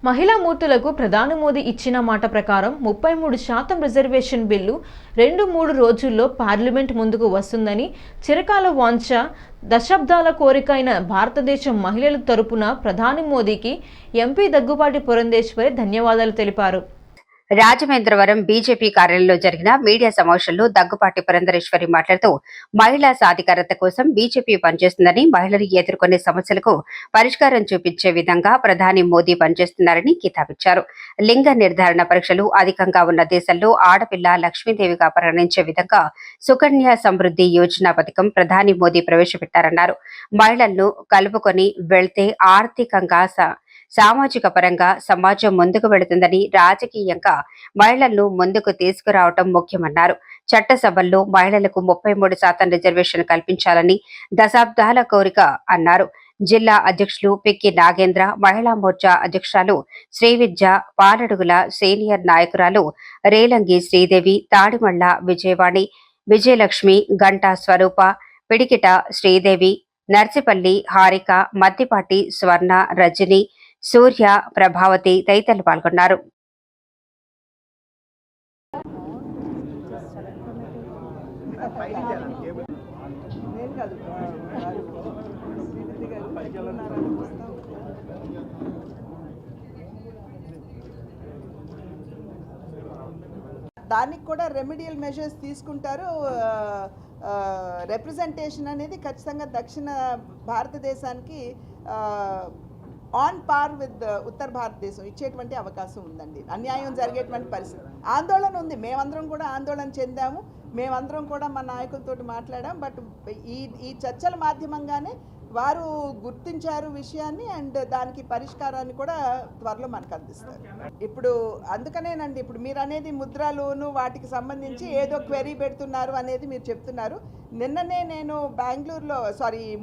మహిళా మూర్తులకు ప్రధాని మోదీ ఇచ్చిన మాట ప్రకారం 33% రిజర్వేషన్ బిల్లు 2-3 రోజుల్లో పార్లమెంట్ ముందుకు వస్తుందని చిరకాల వాంఛ దశాబ్దాల కోరికైన భారతదేశం మహిళల తరపున ప్రధాని మోదీకి ఎంపీ దగ్గుబాటి పురంధేశ్వరి ధన్యవాదాలు తెలిపారు. రాజమహేంద్రవరం బీజేపీ కార్యాలయంలో జరిగిన మీడియా సమావేశంలో దగ్గుపాటి పురంధరేశ్వరి మాట్లాడుతూ మహిళా సాధికారత కోసం బీజేపీ పనిచేస్తుందని, మహిళలు ఎదుర్కొనే సమస్యలకు పరిష్కారం చూపించే విధంగా ప్రధాని మోదీ పనిచేస్తున్నారని కితాబిచ్చారు. లింగ నిర్ధారణ పరీక్షలు అధికంగా ఉన్న దేశంలో ఆడపిల్ల లక్ష్మీదేవిగా పరిగణించే విధంగా సుకన్య సమృద్ధి యోజన పథకం ప్రధాని మోదీ ప్రవేశపెట్టారన్నారు. మహిళలను కలుపుకొని వెళ్తే ఆర్థికంగా సామాజిక పరంగా సమాజం ముందుకు వెళుతుందని, రాజకీయంగా మహిళలను ముందుకు తీసుకురావడం ముఖ్యమన్నారు. చట్టసభల్లో మహిళలకు 33% రిజర్వేషన్ కల్పించాలని దశాబ్దాల కోరిక అన్నారు. జిల్లా అధ్యక్షులు పిక్కి నాగేంద్ర, మహిళా మోర్చా అధ్యక్షురాలు శ్రీవిద్య, పాలడుగుల సీనియర్ నాయకురాలు రేలంగి శ్రీదేవి, తాడిమళ్ల విజయవాణి, విజయలక్ష్మి, గంటా స్వరూప, పిడికిట శ్రీదేవి, నర్సిపల్లి హారిక, మద్దిపాటి స్వర్ణ, రజని, సూర్య, ప్రభావతి తదితరులు పాల్గొన్నారు. దానికి కూడా రెమెడియల్ మెజర్స్ తీసుకుంటారు. రిప్రజెంటేషన్ అనేది ఖచ్చితంగా దక్షిణ భారతదేశానికి ఆన్ పార్ విత్ ఉత్తర భారతదేశం ఇచ్చేటువంటి అవకాశం ఉందండి. అన్యాయం జరిగేటువంటి పరిస్థితి, ఆందోళన ఉంది. మేమందరం కూడా ఆందోళన చెందాము, మేమందరం కూడా మా నాయకులతో మాట్లాడాం. బట్ ఈ చర్చల మాధ్యమంగానే వారు గుర్తించారు విషయాన్ని, అండ్ దానికి పరిష్కారాన్ని కూడా త్వరలో మనకు అందిస్తారు. ఇప్పుడు అందుకనేనండి, ఇప్పుడు మీరు అనేది ముద్రాలోను వాటికి సంబంధించి ఏదో క్వెరీ పెడుతున్నారు అనేది మీరు చెప్తున్నారు. నిన్ననే నేను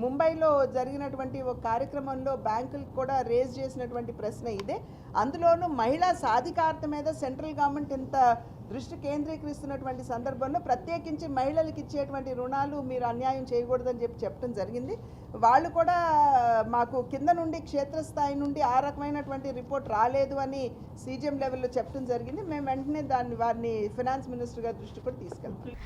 ముంబైలో జరిగినటువంటి ఒక కార్యక్రమంలో బ్యాంకులకు కూడా రేజ్ చేసినటువంటి ప్రశ్న ఇదే. అందులోనూ మహిళా సాధికారత మీద సెంట్రల్ గవర్నమెంట్ ఇంత దృష్టి కేంద్రీకరిస్తున్నటువంటి సందర్భంలో ప్రత్యేకించి మహిళలకు ఇచ్చేటువంటి రుణాలు మీరు అన్యాయం చేయకూడదని చెప్పడం జరిగింది. వాళ్ళు కూడా మాకు కింద నుండి క్షేత్రస్థాయి నుండి ఆ రకమైనటువంటి రిపోర్ట్ రాలేదు అని సీజీఎం లెవెల్లో చెప్పడం జరిగింది. మేము వెంటనే వారిని ఫైనాన్స్ మినిస్టర్ గారి దృష్టి కూడా తీసుకెళ్తాం.